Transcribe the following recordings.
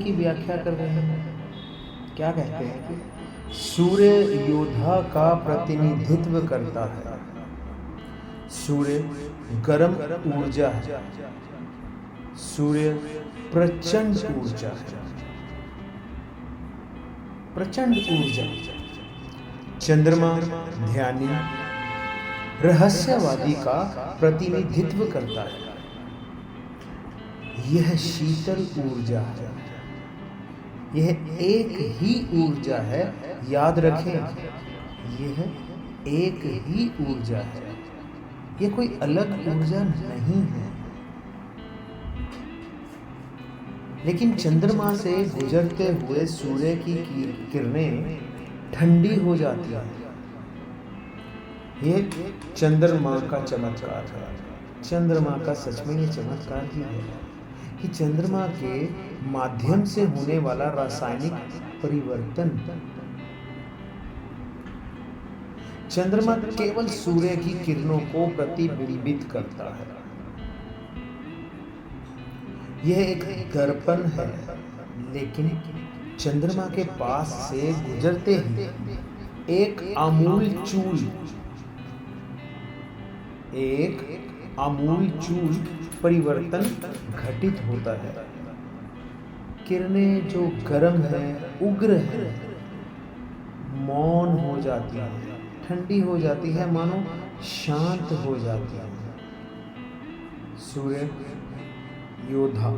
की व्याख्या कर रहे हैं। क्या कहते हैं कि सूर्य योद्धा का प्रतिनिधित्व करता है। सूर्य गर्म ऊर्जा है। सूर्य प्रचंड ऊर्जा है, प्रचंड ऊर्जा। चंद्रमा ध्यानी रहस्यवादी का प्रतिनिधित्व करता है। यह शीतल ऊर्जा है। यह एक ही ऊर्जा है, याद रखें, यह एक ही ऊर्जा है, यह कोई अलग ऊर्जा नहीं है। लेकिन चंद्रमा से गुजरते हुए सूर्य की किरणें ठंडी हो जाती हैं। यह चंद्रमा का चमत्कार है। चंद्रमा का सच में ये चमत्कार ही है कि चंद्रमा के माध्यम से होने वाला रासायनिक परिवर्तन। चंद्रमा केवल सूर्य की किरणों को प्रतिबिंबित करता है। यह एक दर्पण है, लेकिन चंद्रमा के पास से गुजरते ही एक आमूल चूल परिवर्तन घटित होता है। किरणें जो गर्म है, उग्र है, मौन हो जाती है, ठंडी हो जाती है, मानो शांत हो जाती है। सूर्य योद्धा,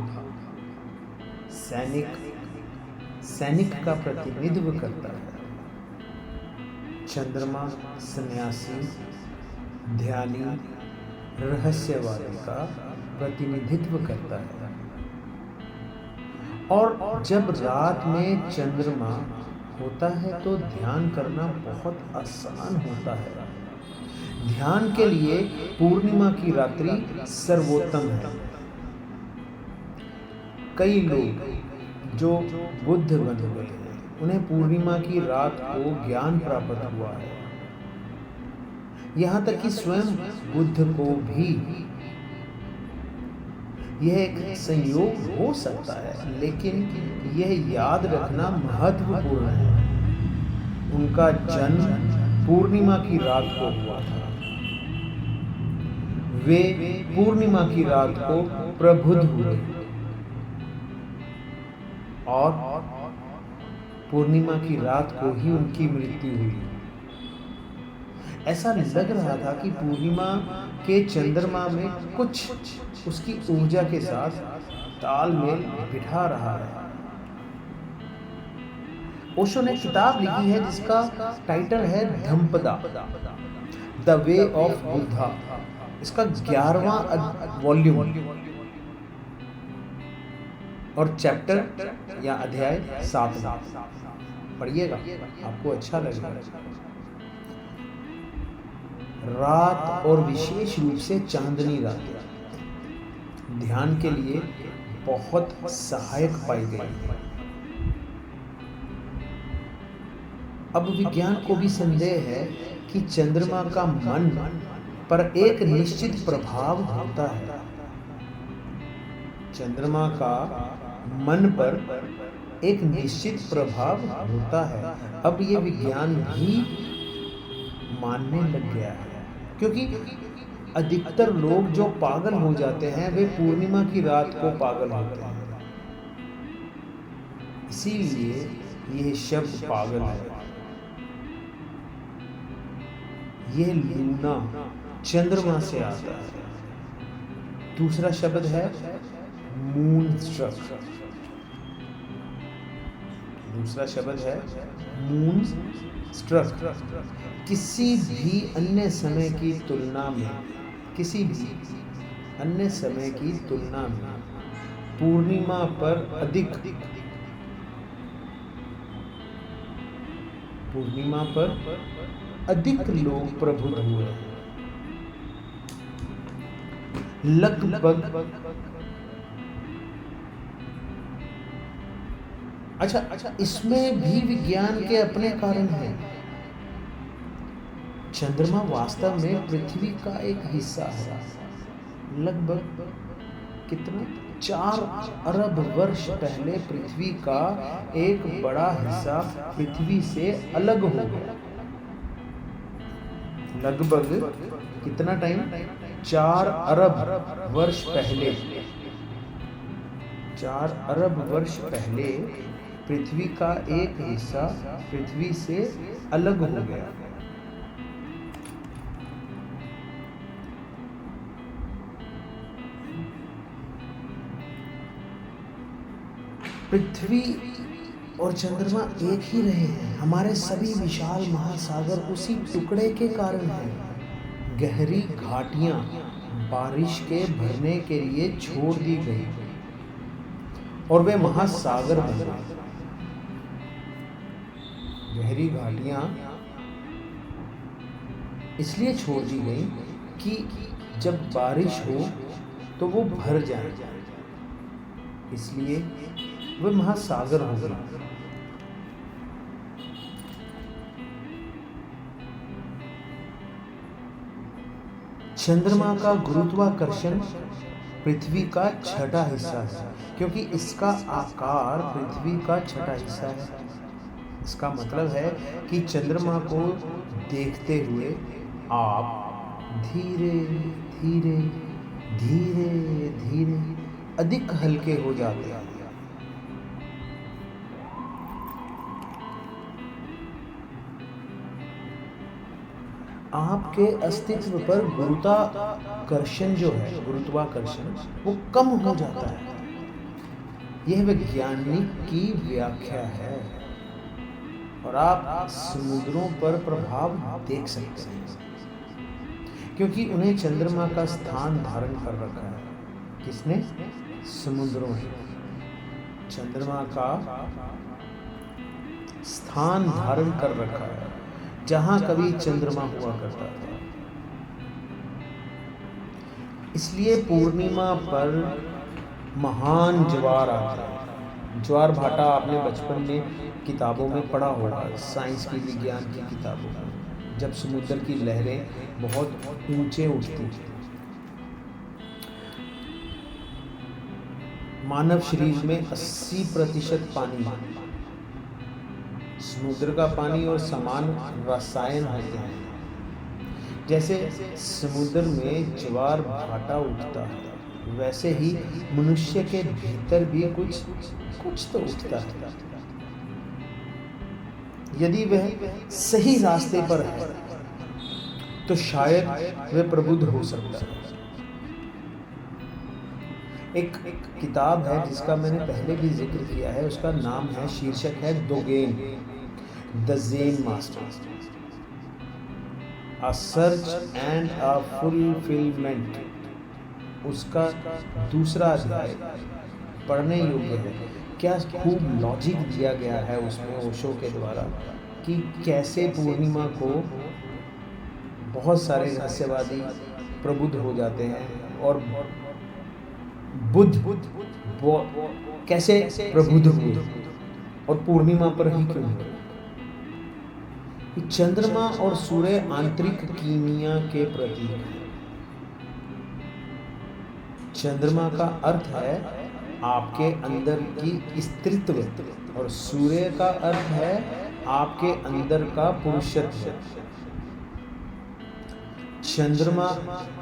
सैनिक का प्रतिनिधित्व करता है। चंद्रमा सन्यासी, ध्यानी, रहस्यवादी का प्रतिनिधित्व करता है। और जब रात में चंद्रमा होता है तो ध्यान करना बहुत आसान होता है। ध्यान के लिए पूर्णिमा की रात्रि सर्वोत्तम है। कई लोग जो बुद्ध बन गए हैं, उन्हें पूर्णिमा की रात को ज्ञान प्राप्त हुआ है। यहाँ तक कि स्वयं बुद्ध को भी यह एक संयोग हो सकता है, लेकिन यह याद रखना महत्वपूर्ण है, उनका जन्म पूर्णिमा की रात को हुआ था। वे पूर्णिमा की रात को प्रबुद्ध हुए और पूर्णिमा की रात को ही उनकी मृत्यु हुई। ऐसा लग रहा था कि पूर्णिमा के चंद्रमा में कुछ उसकी ऊर्जा के साथ तालमेल बिठा रहा है। ओशो ने किताब लिखी है जिसका टाइटल है धम्पदा, द वे ऑफ बुद्धा। इसका 11वां वॉल्यूम और चैप्टर या अध्याय 7 पढ़िएगा, आपको अच्छा लगेगा। रात और विशेष रूप से चांदनी रात ध्यान के लिए बहुत सहायक पाई गई। अब विज्ञान को भी संदेह है कि चंद्रमा का मन पर एक निश्चित प्रभाव होता है। चंद्रमा का मन पर एक निश्चित प्रभाव होता है। अब ये विज्ञान भी मानने लग गया है, क्योंकि अधिकतर लोग जो पागल हो जाते हैं वे पूर्णिमा की रात को पागल होते हैं। इसीलिए यह शब्द पागल है। यह लूना चंद्रमा से आता है। दूसरा शब्द है मून स्ट्रक। दूसरा शब्द है मून स्ट्रक। किसी भी अन्य समय की तुलना में पूर्णिमा पर अधिक लोग प्रबुद्ध हुए। लगभग अच्छा, इसमें भी विज्ञान के अपने कारण हैं। चंद्रमा वास्तव में पृथ्वी का एक हिस्सा है। लगभग कितना 4 अरब वर्ष पहले पृथ्वी का एक बड़ा हिस्सा पृथ्वी से अलग हो गया। लगभग कितना टाइम? 4 अरब वर्ष पहले। 4 अरब वर्ष पहले पृथ्वी का एक हिस्सा पृथ्वी से अलग हो गया। पृथ्वी और चंद्रमा एक ही रहे हैं। हमारे सभी विशाल महासागर उसी टुकड़े के कारण हैं। गहरी घाटियां बारिश के भरने के लिए छोड़ दी गई और वे महासागर बन गए। गहरी घाटियां इसलिए छोड़ दी गई कि जब बारिश हो तो वो भर जाए, इसलिए वे महासागर हो गए। चंद्रमा का गुरुत्वाकर्षण पृथ्वी का छठा हिस्सा है, क्योंकि इसका आकार पृथ्वी का छठा हिस्सा है। इसका मतलब है कि चंद्रमा को देखते हुए आप धीरे धीरे धीरे धीरे अधिक हल्के हो जाते हैं। आपके अस्तित्व पर गुरुत्वाकर्षण जो है, गुरुत्वाकर्षण वो कम हो जाता है। यह वैज्ञानिक की व्याख्या है और आप समुद्रों पर प्रभाव देख सकते हैं, क्योंकि उन्हें चंद्रमा का स्थान धारण कर रखा है। किसने? समुद्रों ने चंद्रमा का स्थान धारण कर रखा है, जहां कभी चंद्रमा हुआ करता था। इसलिए पूर्णिमा पर महान ज्वार आता है। ज्वार भाटा आपने बचपन में किताबों में पढ़ा होगा, साइंस की, विज्ञान की किताबों में, जब समुद्र की लहरें बहुत ऊंचे उठती थी। मानव शरीर में 80% पानी, समुद्र का पानी और समान रसायन होते हैं। जैसे समुद्र में ज्वार भाटा उठता है, वैसे ही मनुष्य के भीतर भी कुछ तो उठता है। यदि वह सही रास्ते पर है तो शायद वह प्रबुद्ध हो सकता है। एक किताब है जिसका मैंने पहले भी जिक्र किया है, उसका नाम है, शीर्षक है Dogen, the Zen master, a search and a fulfilment. उसका दूसरा अध्याय पढ़ने योग्य है। क्या खूब लॉजिक दिया गया है उसमें ओशो के द्वारा कि कैसे पूर्णिमा को बहुत सारे रहस्यवादी प्रबुद्ध हो जाते हैं और बुद्ध कैसे प्रबुद्ध हुए और पूर्णिमा पर ही क्यों हुए। चंद्रमा और सूर्य आंतरिक कीमिया के प्रतीक हैं। चंद्रमा का अर्थ है आपके अंदर की स्त्रीत्व और सूर्य का अर्थ है आपके अंदर का पुरुषत्व। चंद्रमा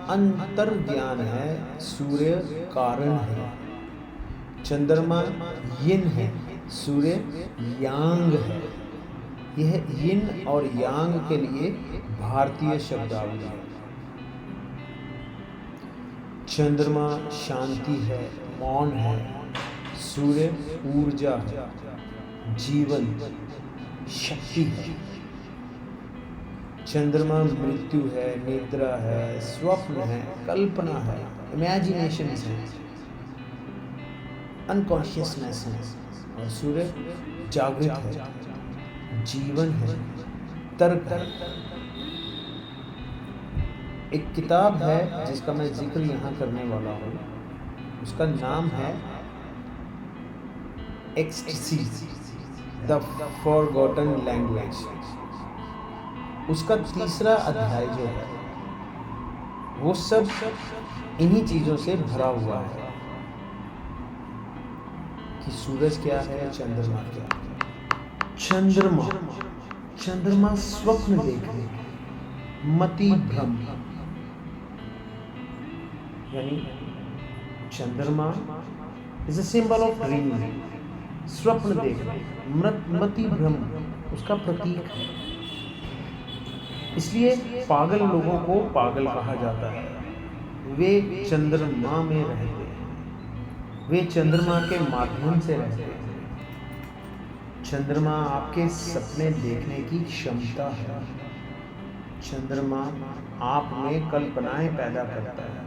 अंतर्ज्ञान है, सूर्य कारण है। चंद्रमा यिन है, सूर्य यांग है। यह यिन और यांग के लिए भारतीय शब्दावली है। चंद्रमा शांति है, मौन है। सूर्य ऊर्जा है, जीवन, शक्ति है। चंद्रमा मृत्यु है, निद्रा है, स्वप्न है, कल्पना है, इमेजिनेशन है, अनकॉन्शियसनेस है। और सूर्य जागृत है, जीवन है, तर्क है। एक किताब है जिसका मैं जिक्र यहाँ करने वाला हूँ, उसका नाम है एक्सटेसी, द फॉरगॉटन लैंग्वेज। उसका तीसरा अध्याय जो है वो सब इन्हीं चीज़ों से भरा हुआ है। कि सूरज क्या है, चंद्रमा क्या है। चंद्रमा, चंद्रमा स्वप्न देखने, मति भ्रम, यानी चंद्रमा is a symbol of dreaming, स्वप्न देखना, मति भ्रम उसका प्रतीक है। इसलिए पागल लोगों को पागल कहा जाता है। वे चंद्रमा में रहते हैं, वे चंद्रमा के माध्यम से रहते हैं। चंद्रमा आपके सपने देखने की क्षमता है। चंद्रमा आप में कल्पनाएं पैदा करता है।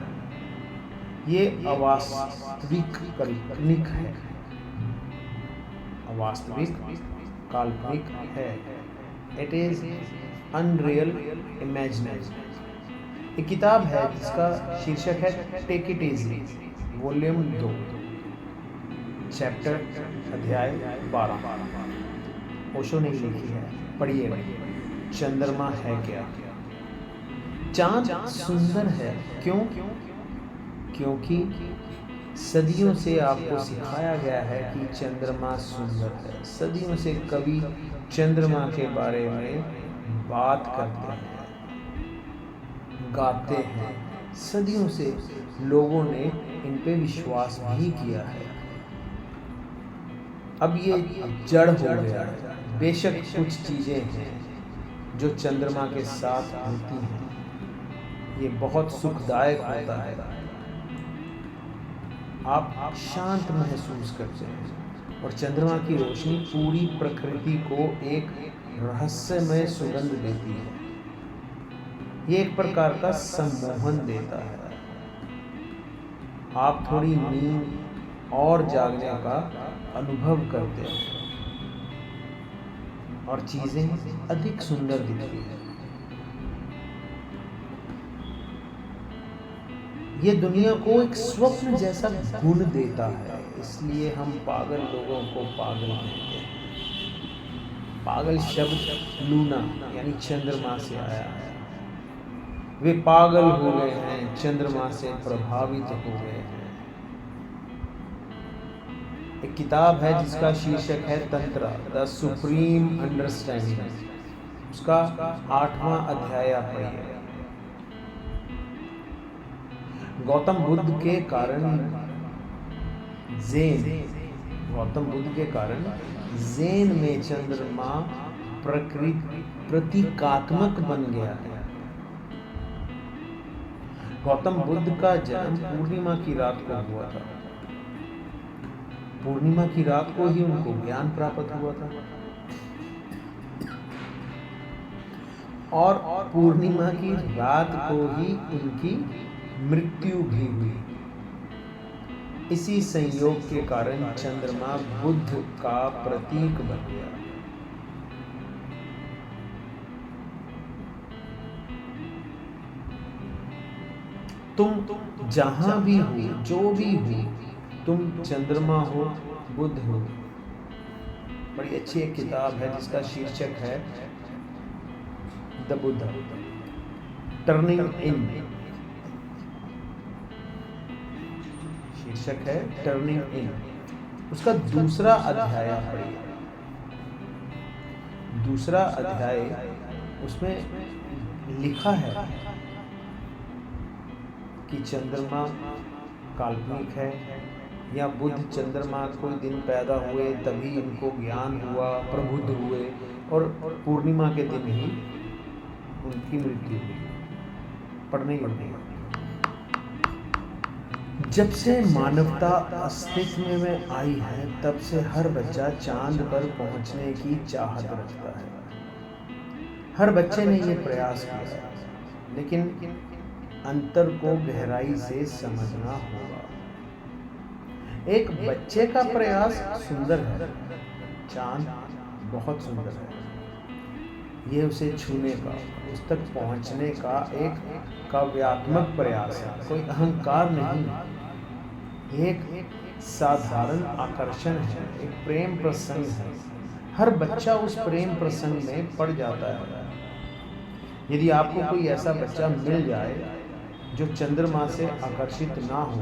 ये अवास्तविक काल्पनिक है, अवास्तविक काल्पनिक है। It is unreal imaginary. एक किताब है जिसका शीर्षक है take it easy, volume 2, chapter अध्याय 12, ओशो ने लिखी है। पढ़िए, चंद्रमा है क्या। चांद सुंदर है क्यों? क्योंकि सदियों से आपको सिखाया गया है कि चंद्रमा सुंदर है। सदियों से कवि चंद्रमा के बारे में बात करते हैं, गाते हैं। सदियों से लोगों ने इन पे विश्वास भी किया है। अब ये जड़ हो गया है। बेशक कुछ चीज़ें हैं जो चंद्रमा के साथ होती हैं, ये बहुत सुखदायक होता है। आप शांत महसूस करते हैं और चंद्रमा की रोशनी पूरी प्रकृति को एक रहस्यमय सुगंध देती है। ये एक प्रकार का सम्मोहन देता है। आप थोड़ी नींद और जागने का अनुभव करते हैं और चीजें अधिक सुंदर दिखती हैं। ये दुनिया को एक स्वप्न जैसा गुण देता है। इसलिए हम पागल लोगों को पागल कहते हैं। पागल शब्द लूना यानी चंद्रमा से आया है। वे पागल हो गए हैं, चंद्रमा से प्रभावित हो गए हैं। एक किताब है जिसका शीर्षक है तंत्र, द सुप्रीम अंडरस्टैंडिंग। उसका 8वां अध्याय आप पढ़िए। गौतम बुद्ध के कारण ज़ेन में चंद्रमा प्रतीकात्मक बन गया है। गौतम बुद्ध का जन्म पूर्णिमा की रात को हुआ था। पूर्णिमा की रात को ही उनको ज्ञान प्राप्त हुआ था और पूर्णिमा की रात को ही उनकी मृत्यु भी हुई। इसी संयोग के कारण चंद्रमा बुद्ध का प्रतीक बन गया। तुम जहां भी हो, जो भी हो, तुम चंद्रमा हो, बुद्ध हो। बड़ी अच्छी एक किताब है जिसका शीर्षक है द बुद्ध, टर्निंग इन। शीर्षक है टर्निंग इन। उसका दूसरा अध्याय पढ़िए। दूसरा अध्याय, उसमें लिखा है कि चंद्रमा काल्पनिक है या बुद्ध चंद्रमा कोई दिन पैदा हुए तभी इनको ज्ञान हुआ, प्रबुद्ध हुए और पूर्णिमा के दिन ही उनकी मृत्यु हुई। पढ़ने ही पढ़ेगा। जब से मानवता अस्तित्व में आई है तब से हर बच्चा चांद पर पहुंचने की चाहत रखता है। हर बच्चे ने ये प्रयास किया, लेकिन अंतर को गहराई से समझना होगा। एक बच्चे का प्रयास सुंदर है, चांद बहुत सुंदर है। ये उसे छूने का, उस तक पहुंचने का एक काव्यात्मक प्रयास है, कोई अहंकार नहीं। एक साधारण आकर्षण है, एक प्रेम प्रसंग है। हर बच्चा उस प्रेम प्रसंग में पड़ जाता है। यदि आपको कोई ऐसा बच्चा मिल जाए जो चंद्रमा से आकर्षित ना हो,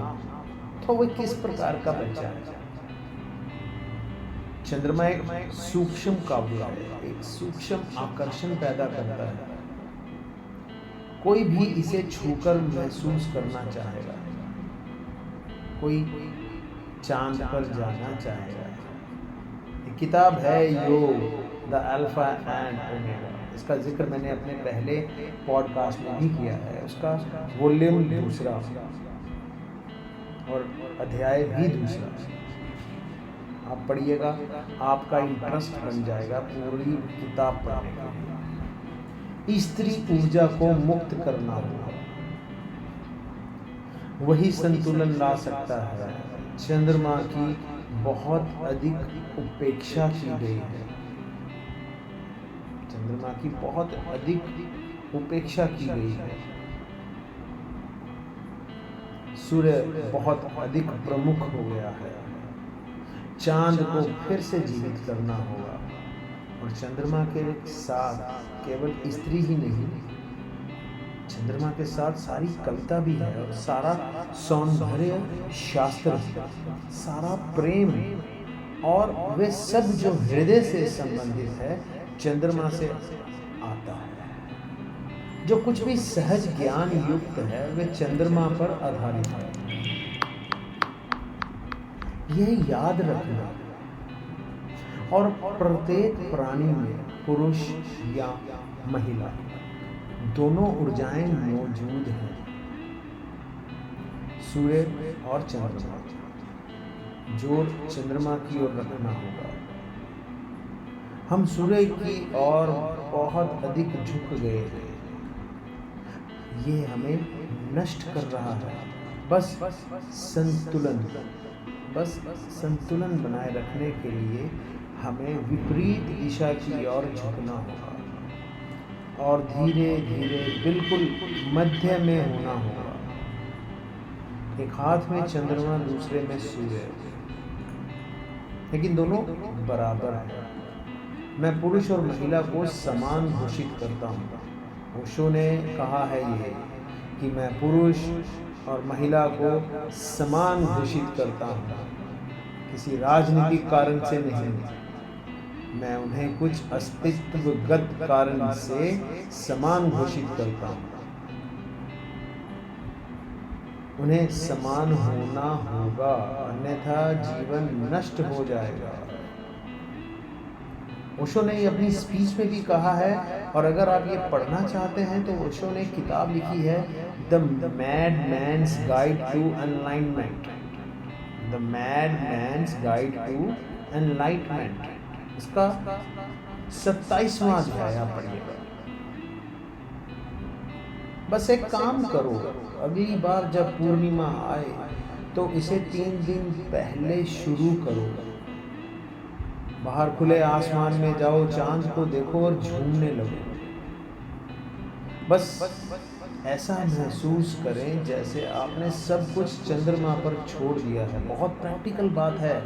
तो वह किस प्रकार का बच्चा है? चंद्रमा एक सूक्ष्म काव्य है, एक सूक्ष्म आकर्षण पैदा करता है। कोई भी इसे छूकर महसूस करना चाहेगा, कोई चांद पर जाना चाहेगा। एक किताब है योग, द अल्फा एंड ओमेगा। इसका जिक्र मैंने अपने पहले पॉडकास्ट में भी किया है। उसका वॉल्यूम 2 और अध्याय भी 2 आप पढ़िएगा, आपका इंटरेस्ट बन जाएगा पूरी किताब पढ़ने के लिए। स्त्री ऊर्जा को मुक्त करना होगा, वही संतुलन ला सकता है। चंद्रमा की बहुत अधिक उपेक्षा की गई है, चंद्रमा की बहुत अधिक उपेक्षा की गई है। सूर्य बहुत अधिक प्रमुख हो गया है। चांद को फिर से जीवित करना होगा, और चंद्रमा के साथ केवल स्त्री ही नहीं, चंद्रमा के साथ सारी कविता भी है, और सारा सौंदर्य शास्त्र, सारा प्रेम, और वे सब जो हृदय से संबंधित है चंद्रमा से आता है। जो कुछ भी सहज ज्ञान युक्त है वे चंद्रमा पर आधारित है। यह याद रखना। और प्रत्येक प्राणी में पुरुष या महिला दोनों ऊर्जाएं मौजूद हैं, सूर्य और चंद्रमा। जोर चंद्रमा की ओर रखना होगा। हम सूर्य की ओर बहुत अधिक झुक गए हैं, ये हमें नष्ट कर रहा है। बस संतुलन बनाए रखने के लिए हमें विपरीत दिशा की ओर झुकना होगा, और धीरे धीरे बिल्कुल मध्य में होना होगा। एक हाथ में चंद्रमा, दूसरे में सूर्य, लेकिन दोनों बराबर हैं। मैं पुरुष और महिला को समान घोषित करता हूँ। ओशो ने कहा है ये कि मैं पुरुष और महिला को समान घोषित करता हूँ, किसी राजनीतिक कारण से नहीं। मैं उन्हें कुछ अस्तित्वगत कारण से समान घोषित करता हूँ। उन्हें समान होना होगा, अन्यथा जीवन नष्ट हो जाएगा। ओशो ने अपनी स्पीच में भी कहा है, और अगर आप ये पढ़ना चाहते हैं तो ओशो ने किताब लिखी है the mad man's guide to enlightenment. The mad man's guide to enlightenment, इसका 27वां अध्याय आप पढ़िएगा। बस एक काम करो, अगली बार जब पूर्णिमा आए तो इसे 3 दिन पहले शुरू करो। बाहर खुले आसमान में जाओ, चांद को देखो और झूमने लगो। बस ऐसा महसूस करें जैसे आपने सब कुछ चंद्रमा पर छोड़ दिया है। बहुत प्रैक्टिकल बात है,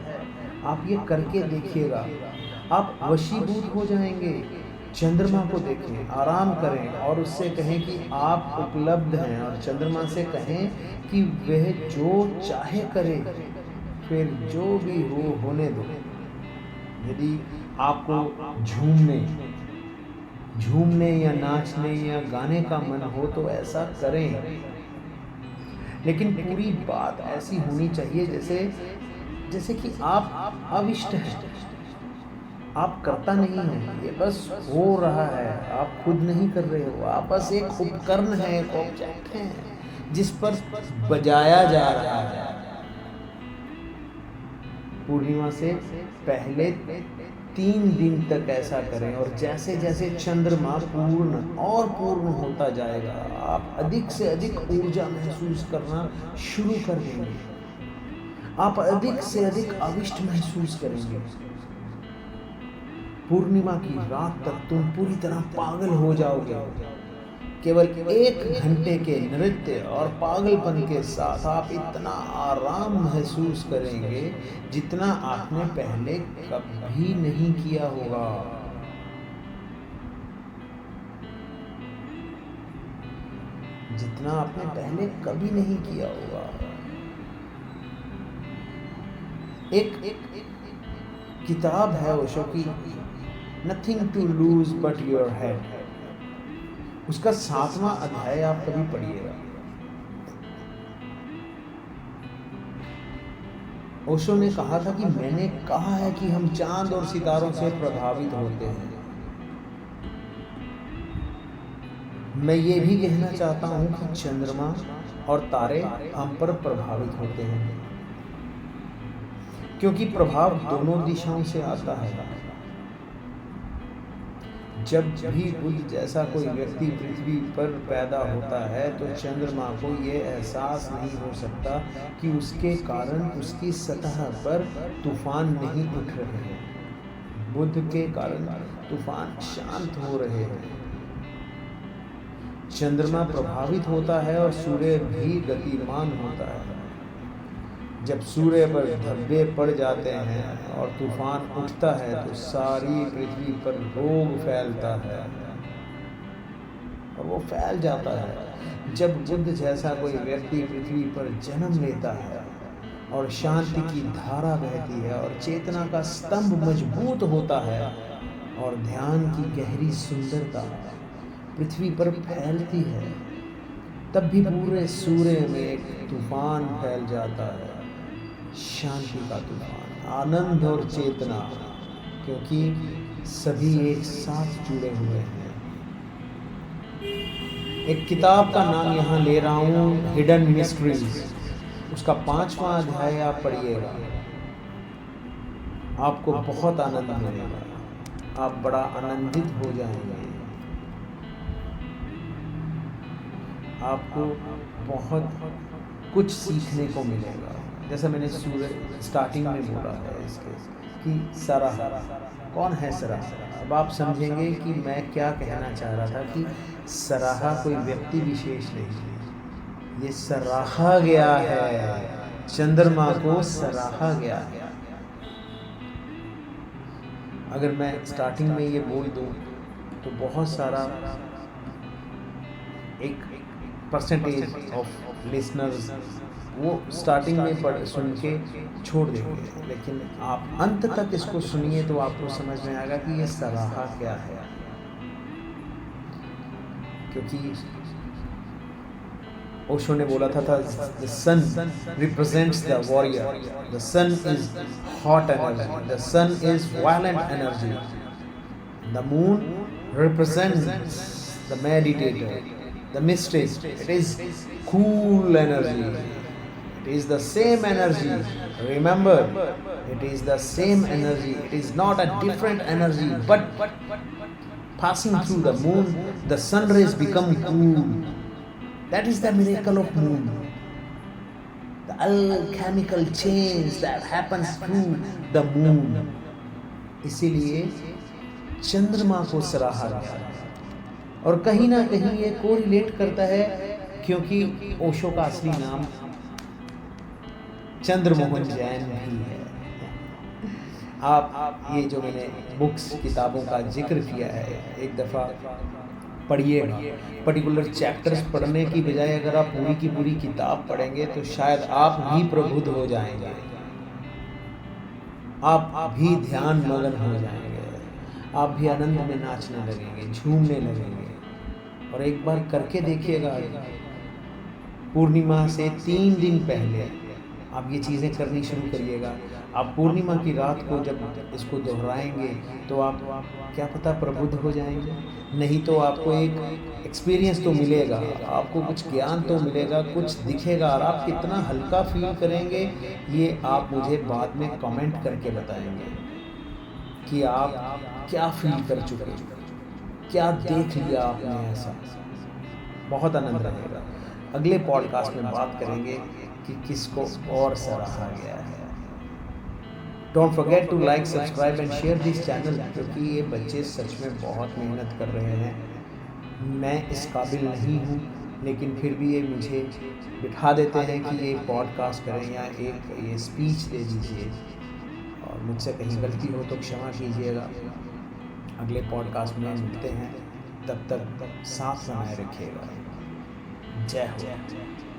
आप ये करके देखिएगा, आप वशीभूत हो जाएंगे। चंद्रमा को देखें, आराम करें और उससे कहें कि आप उपलब्ध हैं, और चंद्रमा से कहें कि वह जो चाहे करे, फिर जो भी हो होने दो। यदि आपको झूमने या नाचने या गाने का मन हो तो ऐसा करें, लेकिन पूरी बात ऐसी होनी चाहिए जैसे कि आप अविष्ट हैं, आप करता नहीं है, ये बस हो रहा है, आप खुद नहीं कर रहे हो। आप बस एक उपकरण है, एक ऑब्जेक्ट है जिस पर बजाया जा रहा है। पूर्णिमा से पहले 3 दिन तक ऐसा करें, और जैसे जैसे चंद्रमा पूर्ण होता जाएगा, आप अधिक से अधिक ऊर्जा महसूस करना शुरू कर देंगे। आप अधिक से अधिक अविष्ट महसूस करेंगे। पूर्णिमा की रात तक तुम पूरी तरह पागल हो जाओगे। केवल 1 घंटे के नृत्य और पागलपन के साथ आप इतना आराम महसूस करेंगे जितना आपने पहले कभी नहीं किया होगा। जितना आपने पहले कभी नहीं किया होगा। किताब है ओशो की nothing to lose but your head, उसका 7वां अध्याय आप कभी पढ़िएगा। ओशो ने कहा था कि मैंने कहा है कि हम चांद और सितारों से प्रभावित होते हैं, मैं ये भी कहना चाहता हूं कि चंद्रमा और तारे हम पर प्रभावित होते हैं, क्योंकि प्रभाव दोनों दिशाओं से आता है। जब भी बुद्ध जैसा कोई व्यक्ति पृथ्वी पर पैदा होता है तो चंद्रमा को ये एहसास नहीं हो सकता कि उसके कारण उसकी सतह पर तूफान नहीं उठ रहे हैं। बुद्ध के कारण तूफान शांत हो रहे हैं। चंद्रमा प्रभावित होता है और सूर्य भी गतिमान होता है। जब सूर्य पर धब्बे पड़ जाते हैं और तूफान उठता है तो सारी पृथ्वी पर रोग फैलता है और वो फैल जाता है। जब बुद्ध जैसा कोई व्यक्ति पृथ्वी पर जन्म लेता है और शांति की धारा बहती है और चेतना का स्तंभ मजबूत होता है और ध्यान की गहरी सुंदरता पृथ्वी पर फैलती है, तब भी पूरे सूर्य में एक तूफान फैल जाता है, शांति का तूफान, आनंद और चेतना, क्योंकि सभी एक साथ जुड़े हुए हैं। एक किताब का नाम यहाँ ले रहा हूँ, हिडन मिस्ट्रीज, उसका 5वां अध्याय आप पढ़िएगा, आपको बहुत आनंद मिलेगा, आप बड़ा आनंदित हो जाएंगे, आपको बहुत कुछ सीखने को मिलेगा। जैसा मैंने स्टार्टिंग में बोला है इसके कि सराहा, कौन है सराहा? अब आप समझेंगे कि मैं क्या कहना चाह रहा था कि सराहा कोई व्यक्ति विशेष नहीं है, ये सराहा गया है, चंद्रमा को सराहा गया है। अगर मैं स्टार्टिंग में ये बोल दूं तो बहुत सारा एक परसेंटेज ऑफ लिसनर्स वो स्टार्टिंग में सुन के छोड़ देंगे, लेकिन आप अंत तक इसको सुनिए तो आपको समझ में आएगा कि ये सराहा क्या है। क्योंकि ओशो ने बोला था the sun represents the warrior, the sun is hot energy, the sun is violent energy, the moon represents the meditator, the mystic, it is cool energy, it is the same energy, remember, it is the same energy, it is not a different energy, but passing through the moon, the sun rays become cool. That is the miracle of moon, the alchemical change that happens through the moon. इसीलिए चंद्रमा को सराहा गया है और कहीं ना कहीं ये कोरिलेट करता है, क्योंकि ओशो का असली नाम चंद्रमोहन जैन भी है। आप ये जो मैंने बुक्स किताबों का जिक्र किया है एक दफ़ा पढ़िएगा। पर्टिकुलर चैप्टर्स पढ़ने की बजाय अगर आप पूरी की पूरी किताब पढ़ेंगे तो शायद आप भी प्रबुद्ध हो जाएंगे, आप भी ध्यान मग्न हो जाएंगे, आप भी आनंद में नाचने लगेंगे, झूमने लगेंगे। और एक बार करके देखिएगा, पूर्णिमा से 3 दिन पहले आप ये चीज़ें करनी शुरू करिएगा। आप पूर्णिमा की रात को जब इसको दोहराएंगे तो आप क्या पता प्रबुद्ध हो जाएंगे, नहीं तो आपको एक एक्सपीरियंस तो मिलेगा, आपको कुछ ज्ञान तो मिलेगा, कुछ दिखेगा, और आप कितना हल्का फील करेंगे ये आप मुझे बाद में कमेंट करके बताएंगे कि आप क्या फील कर चुके, क्या देख लिया आपने। ऐसा बहुत आनंद रहेगा। अगले पॉडकास्ट में बात करेंगे कि किसको और सराहा गया है। Don't forget to like, subscribe and share this channel, क्योंकि ये बच्चे सच में बहुत मेहनत कर रहे हैं। मैं इस काबिल नहीं हूँ, लेकिन फिर भी ये मुझे बिठा देते हैं कि ये पॉडकास्ट करें या एक ये स्पीच दे दीजिए, और मुझसे कहीं गलती हो तो क्षमा कीजिएगा। अगले पॉडकास्ट में मिलते हैं, तब तक साथ बनाए रखिएगा। जय हो।